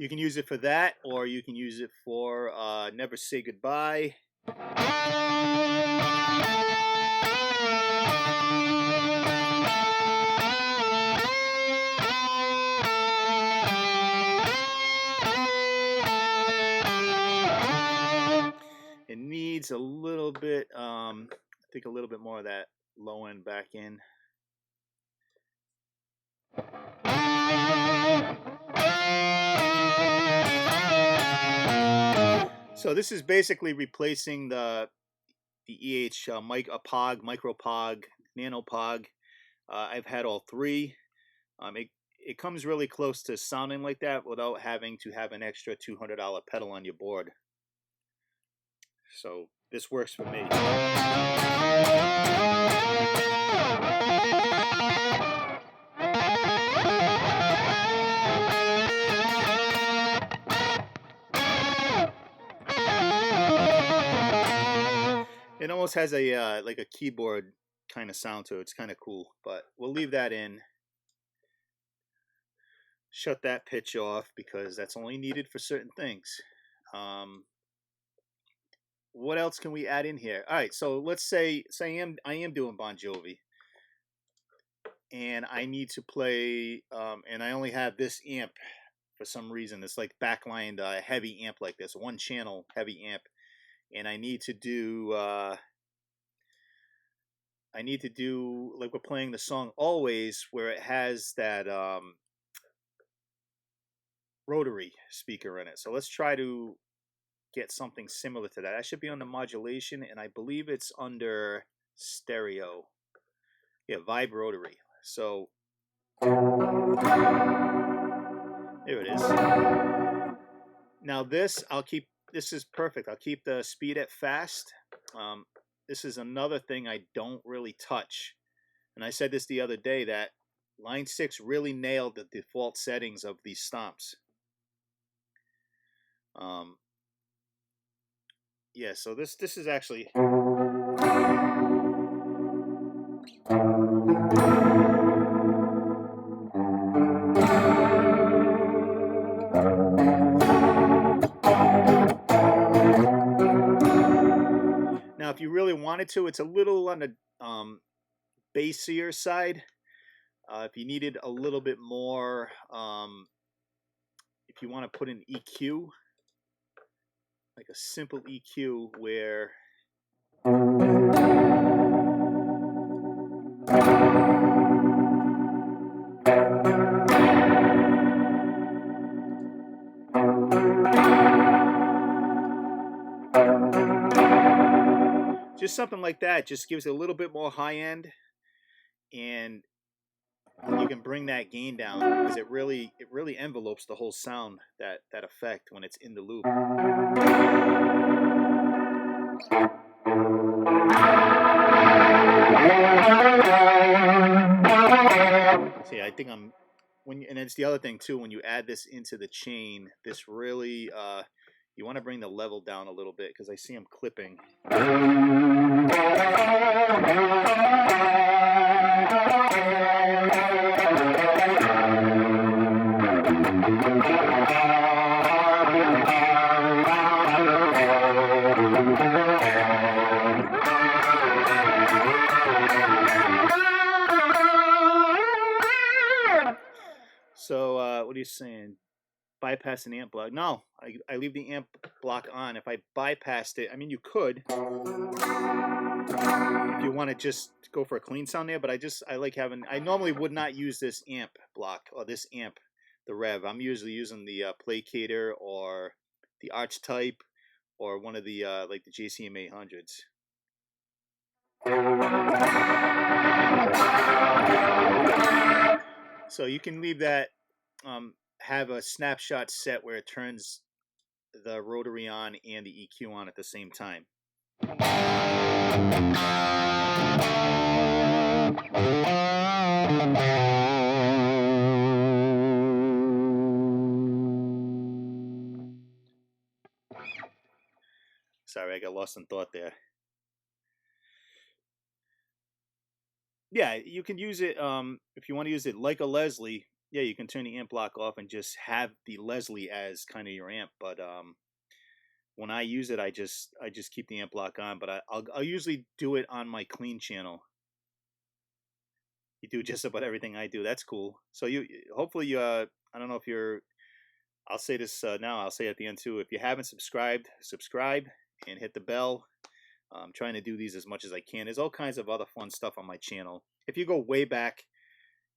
you can use it for that, or you can use it for Never Say Goodbye. It needs a little bit, I think a little bit more of that low end back in. So this is basically replacing the EH a Pog, Micro Pog, Nano Pog. I've had all three. It comes really close to sounding like that without having to have an extra $200 pedal on your board. So this works for me. It almost has a like a keyboard kind of sound to it. It's kind of cool, but we'll leave that in. Shut that pitch off because that's only needed for certain things. What else can we add in here? All right, so let's say I am doing Bon Jovi, and I need to play, and I only have this amp for some reason. It's like backlined heavy amp like this, one channel heavy amp, and I need to do like we're playing the song Always, where it has that rotary speaker in it. So let's try to get something similar to that. I should be on the modulation, and I believe it's under stereo. Yeah, Vibe Rotary. So there it is. Now this is perfect. I'll keep the speed at fast. This is another thing I don't really touch. And I said this the other day, that Line 6 really nailed the default settings of these stomps. Yeah, so this is actually now, if you really wanted to, it's a little on the bassier side. If you needed a little bit more, if you want to put an EQ, like a simple EQ where just something like that just gives it a little bit more high end, and you can bring that gain down because it really envelopes the whole sound, that effect when it's in the loop. See, I think I'm and it's the other thing too, when you add this into the chain, this really you want to bring the level down a little bit because I see them clipping. So what are you saying? Bypass an amp block? No, I leave the amp block on. If I bypassed it, I mean, you could if you want to just go for a clean sound there, but I like having, I normally would not use this amp block or this amp, the Rev. I'm usually using the Placator or the Arch type or one of the like the JCM 800s. So you can leave that, have a snapshot set where it turns the rotary on and the EQ on at the same time. Sorry, I got lost in thought there. Yeah, you can use it if you want to use it like a Leslie. Yeah, you can turn the amp block off and just have the Leslie as kind of your amp. But when I use it, I just keep the amp block on. But I'll usually do it on my clean channel. You do just about everything I do. That's cool. So you hopefully I don't know if you're. I'll say this now. I'll say it at the end too. If you haven't subscribed, subscribe and hit the bell. I'm trying to do these as much as I can. There's all kinds of other fun stuff on my channel. If you go way back,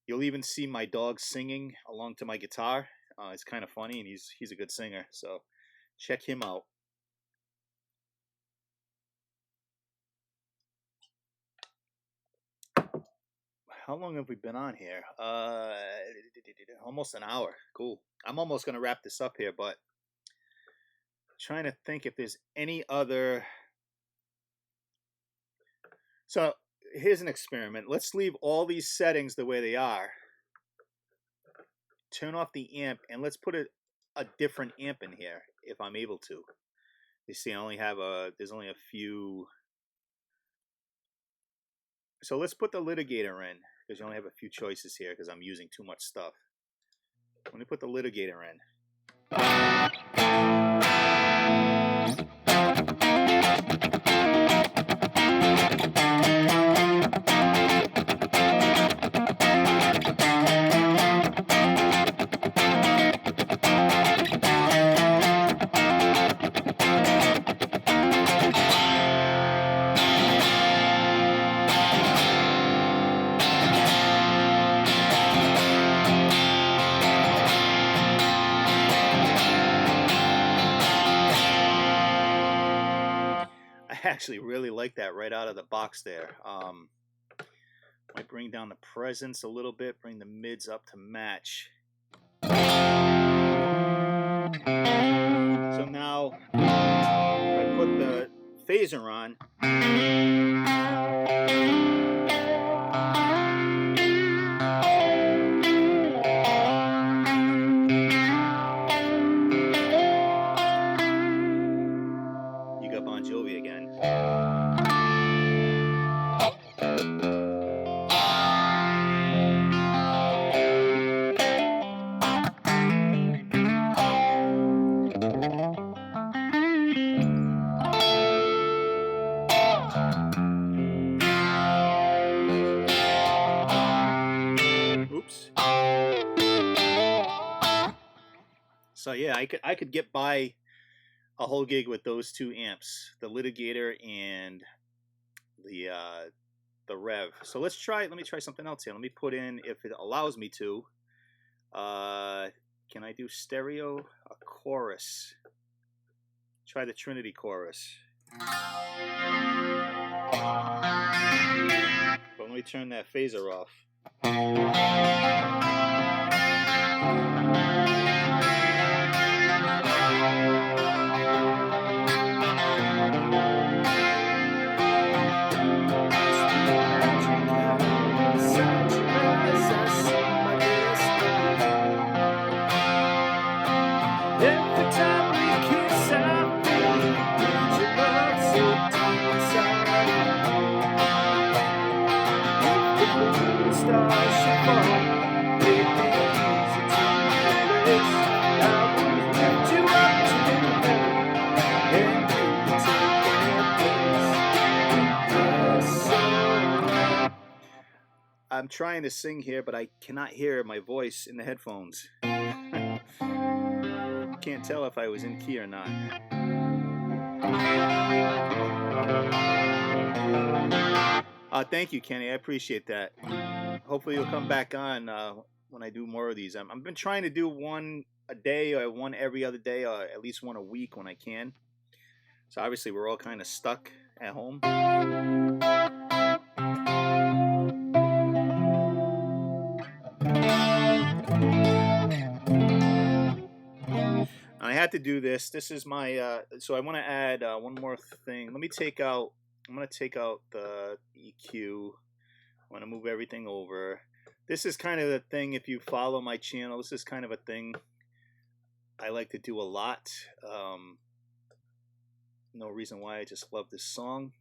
you'll even see my dog singing along to my guitar. It's kind of funny, and he's a good singer. So check him out. How long have we been on here? Almost an hour. Cool. I'm almost going to wrap this up here, but trying to think if there's any other. So here's an experiment. Let's leave all these settings the way they are. Turn off the amp, and let's put a different amp in here if I'm able to. You see, I only have there's only a few. So let's put the litigator in, because you only have a few choices here because I'm using too much stuff. Let me put the litigator in. I actually really like that right out of the box there. Might bring down the presence a little bit, bring the mids up to match. So now I put the phaser on. Jovi again. Oops. So yeah, I could get by a whole gig with those two amps, the litigator and the Rev. So let me try something else here. Let me put in, if it allows me to, can I do stereo? A chorus. Try the Trinity chorus. But let me turn that phaser off. I'm trying to sing here, but I cannot hear my voice in the headphones. Can't tell if I was in key or not. Thank you, Kenny. I appreciate that. Hopefully you'll come back on when I do more of these. I've been trying to do one a day or one every other day or at least one a week when I can. So obviously we're all kind of stuck at home. I had to do this. This is my so I want to add one more thing. Let me take out. I'm going to take out the EQ. I want to move everything over. This is kind of the thing. If you follow my channel, this is kind of a thing I like to do a lot. No reason why. I just love this song.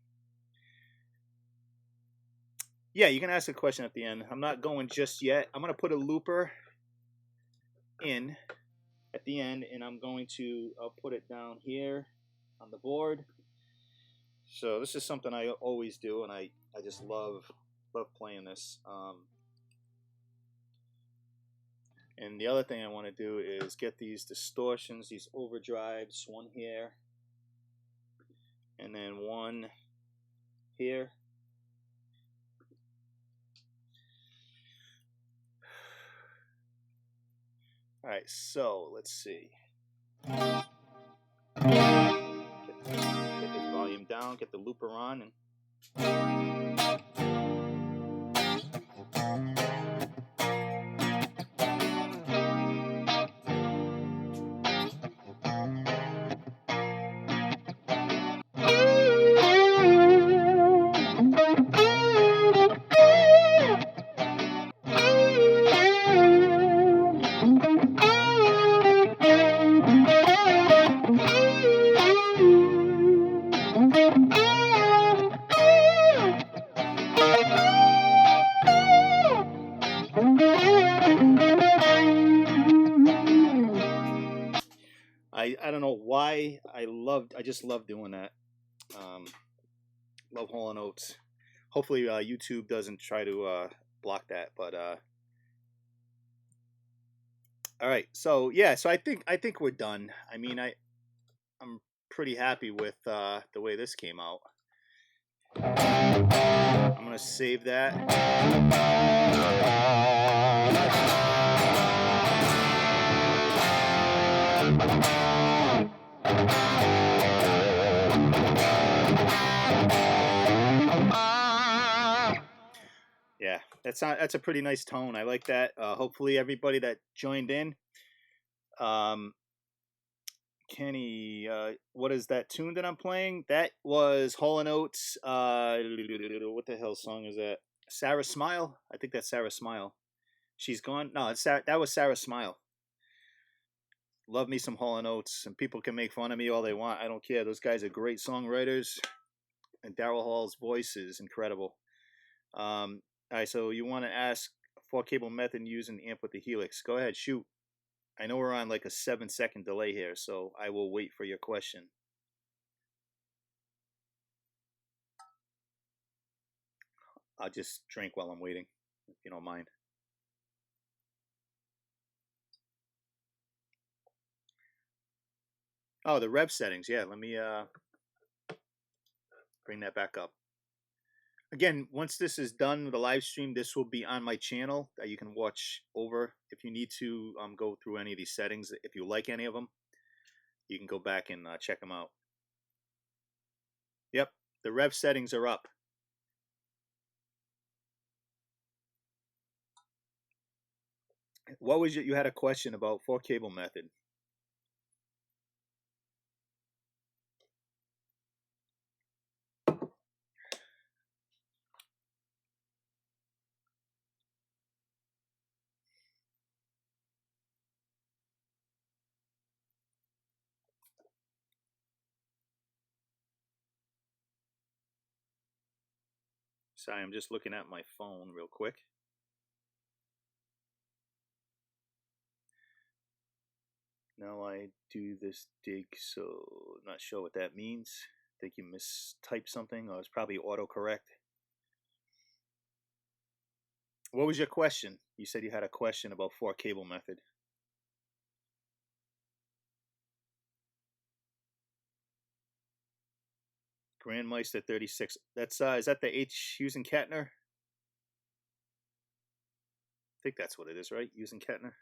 Yeah, you can ask a question at the end. I'm not going just yet. I'm going to put a looper in at the end, and I'm going to I'll put it down here on the board. So this is something I always do, and I just love playing this. And the other thing I want to do is get these distortions, these overdrives, one here and then one here. All right, so let's see. Get this volume down, get the looper on, and I don't know why I just love doing that. Love Hall & Oates. Hopefully YouTube doesn't try to block that, but all right. So yeah, so I think we're done. I mean, I'm pretty happy with the way this came out. I'm gonna save that. Yeah, that's a pretty nice tone. I like that. Hopefully everybody that joined in. Kenny, what is that tune that I'm playing? That was Hall & Oates. What the hell song is that? Sarah Smile? I think that's Sarah Smile. She's gone. No, that was Sarah Smile. Love me some Hall & Oates, and people can make fun of me all they want. I don't care. Those guys are great songwriters, and Daryl Hall's voice is incredible. All right, so you want to ask 4-cable method using amp with the Helix. Go ahead, shoot. I know we're on like a 7-second delay here, so I will wait for your question. I'll just drink while I'm waiting, if you don't mind. Oh, the rev settings. Yeah, let me bring that back up. Again, once this is done, the live stream, this will be on my channel that you can watch over. If you need to go through any of these settings, if you like any of them, you can go back and check them out. Yep, the rev settings are up. What was you had a question about 4-cable method? Sorry, I'm just looking at my phone real quick. Now I do this dig, so not sure what that means. Think you mistyped something, or it's probably autocorrect. What was your question? You said you had a question about 4-cable method. Grandmeister 36. That's is that the H using Kettner? I think that's what it is, right? Using Kettner.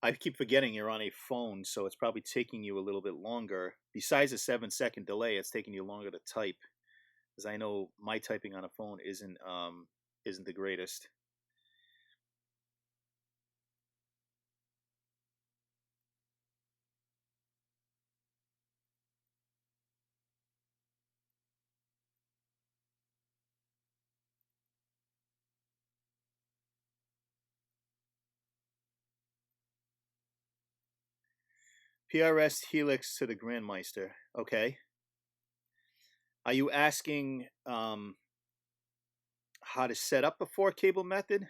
I keep forgetting you're on a phone, so it's probably taking you a little bit longer. Besides a 7-second delay, it's taking you longer to type, because I know my typing on a phone isn't the greatest. PRS Helix to the Grandmeister. Okay. Are you asking how to set up a 4-cable method?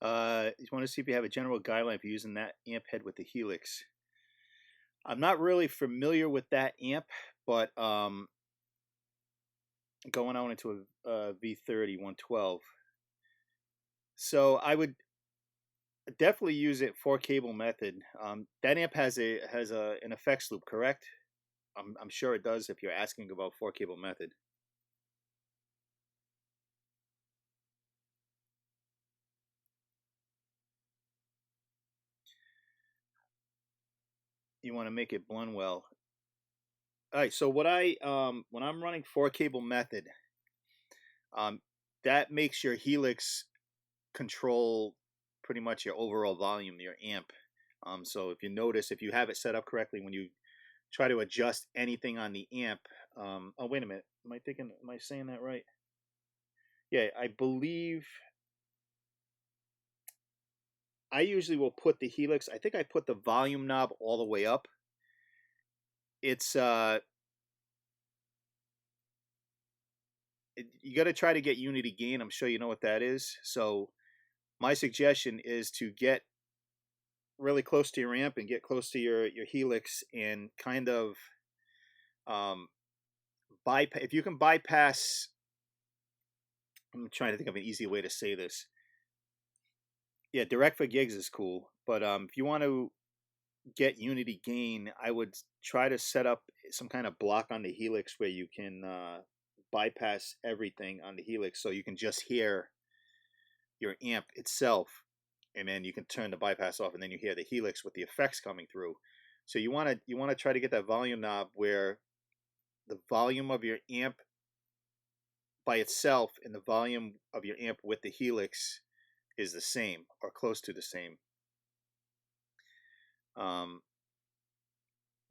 You want to see if you have a general guideline for using that amp head with the Helix. I'm not really familiar with that amp, but going on into a V30 112. So I would definitely use it 4-cable method. That amp has an effects loop, correct? I'm sure it does if you're asking about 4-cable method. You want to make it blend well. All right, so what when I'm running 4-cable method, that makes your Helix control pretty much your overall volume, your amp. So if you notice, if you have it set up correctly, when you try to adjust anything on the amp, oh wait a minute, am I saying that right? Yeah, I believe I usually will put the Helix, I think I put the volume knob all the way up. It's you got to try to get unity gain. I'm sure you know what that is. So my suggestion is to get really close to your amp and get close to your Helix and kind of bypass. If you can bypass, I'm trying to think of an easy way to say this. Yeah, direct for gigs is cool, but if you want to get unity gain, I would try to set up some kind of block on the Helix where you can bypass everything on the Helix, so you can just hear your amp itself, and then you can turn the bypass off, and then you hear the Helix with the effects coming through. So you want to try to get that volume knob where the volume of your amp by itself and the volume of your amp with the Helix is the same or close to the same.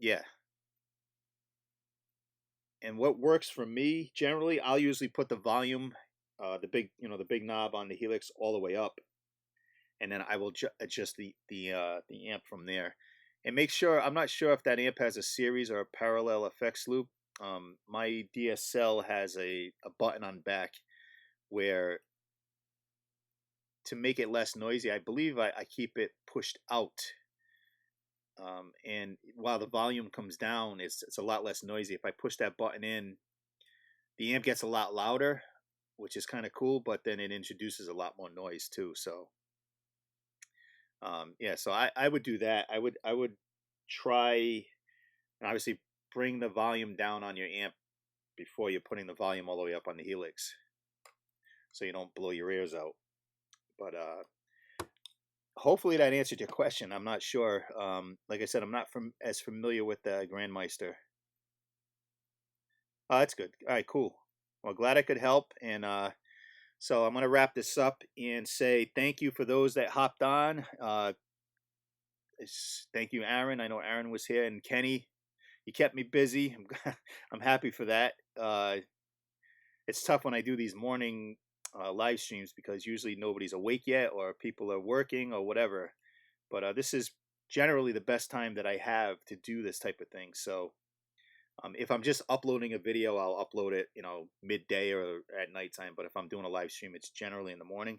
Yeah. And what works for me generally, I'll usually put the volume, the big knob on the Helix all the way up, and then I will adjust the amp from there. And make sure, I'm not sure if that amp has a series or a parallel effects loop. My DSL has a button on back where, to make it less noisy, I believe I keep it pushed out. And while the volume comes down, it's a lot less noisy. If I push that button in, the amp gets a lot louder, which is kind of cool, but then it introduces a lot more noise too. So yeah, so I would do that. I would try and obviously bring the volume down on your amp before you're putting the volume all the way up on the Helix, so you don't blow your ears out. But hopefully that answered your question. I'm not sure. Like I said, I'm not as familiar with the Grandmeister. Oh, that's good. All right, cool. Well, glad I could help. And so I'm going to wrap this up and say thank you for those that hopped on. Thank you, Aaron. I know Aaron was here, and Kenny. You kept me busy. I'm happy for that. It's tough when I do these morning live streams because usually nobody's awake yet or people are working or whatever. But this is generally the best time that I have to do this type of thing. So if I'm just uploading a video, I'll upload it, midday or at nighttime. But if I'm doing a live stream, it's generally in the morning.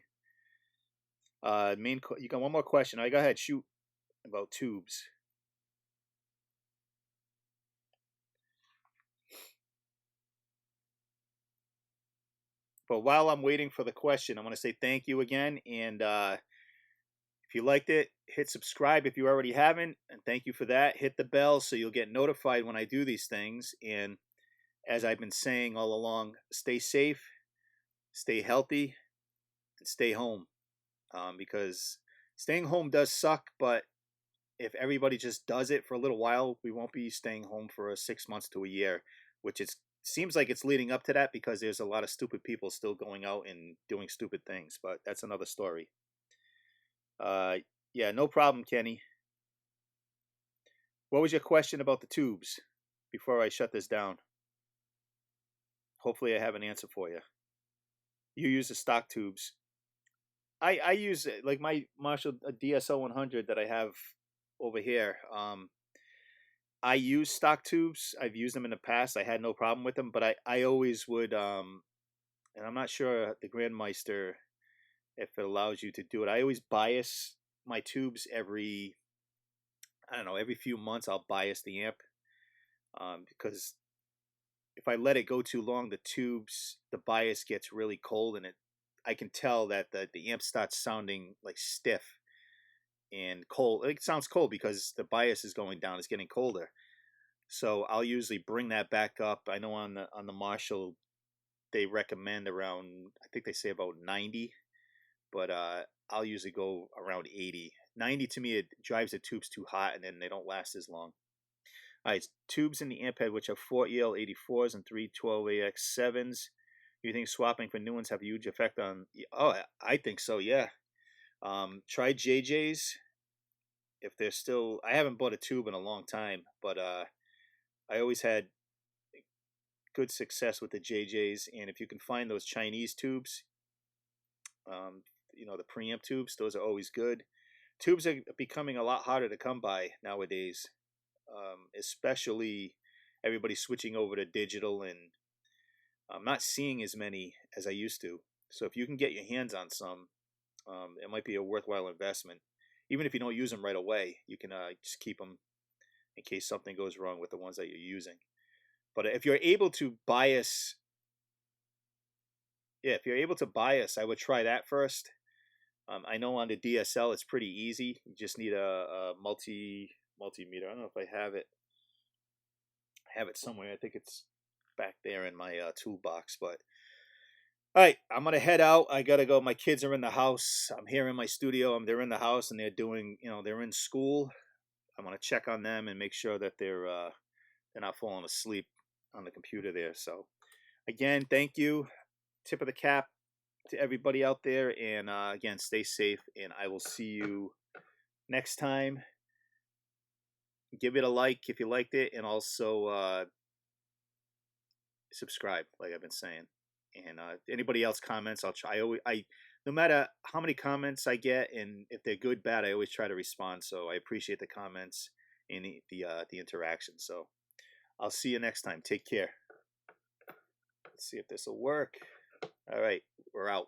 You got one more question. All right, go ahead, shoot. About tubes. But while I'm waiting for the question, I want to say thank you again. And if you liked it, hit subscribe if you already haven't. And thank you for that. Hit the bell so you'll get notified when I do these things. And as I've been saying all along, stay safe, stay healthy, and stay home. Because staying home does suck, but if everybody just does it for a little while, we won't be staying home for 6 months to a year, which seems like it's leading up to that because there's a lot of stupid people still going out and doing stupid things, but that's another story. Yeah, no problem, Kenny. What was your question about the tubes before I shut this down? Hopefully I have an answer for you. You use the stock tubes. I use like my Marshall DSL 100 that I have over here. I use stock tubes. I've used them in the past. I had no problem with them, but I always would and I'm not sure the Grandmeister if it allows you to do it. I always bias my tubes every few months. I'll bias the amp because if I let it go too long, the bias gets really cold, and I can tell that the amp starts sounding like stiff and cold. It sounds cold because the bias is going down. It's getting colder. So I'll usually bring that back up. I know on the Marshall they recommend around, I think they say about 90, but I'll usually go around 80. 90 to me, it drives the tubes too hot and then they don't last as long. All right, tubes in the amp head which have 4 EL84s and 3 12AX7s. You think swapping for new ones have a huge effect on? Oh, I think so, yeah. Try JJ's if they're still. I haven't bought a tube in a long time, but I always had good success with the JJ's. And if you can find those Chinese tubes, the preamp tubes, those are always good. Tubes are becoming a lot harder to come by nowadays, especially everybody switching over to digital, and I'm not seeing as many as I used to. So if you can get your hands on some, it might be a worthwhile investment. Even if you don't use them right away, you can just keep them in case something goes wrong with the ones that you're using. But if you're able to bias, I would try that first. I know on the DSL it's pretty easy. You just need a multimeter. I don't know if I have it. I have it somewhere. I think it's back there in my toolbox. But all right, I'm gonna head out. I gotta go. My kids are in the house. I'm here in my studio. They're in the house and they're doing. They're in school. I'm gonna check on them and make sure that they're not falling asleep on the computer there. So again, thank you. Tip of the cap to everybody out there, and again, stay safe, and I will see you next time. Give it a like if you liked it, and also subscribe like I've been saying. And anybody else comments, I'll try. No matter how many comments I get, and if they're good, bad, I always try to respond. So I appreciate the comments and the interaction. So I'll see you next time. Take care. Let's see if this will work. All right, we're out.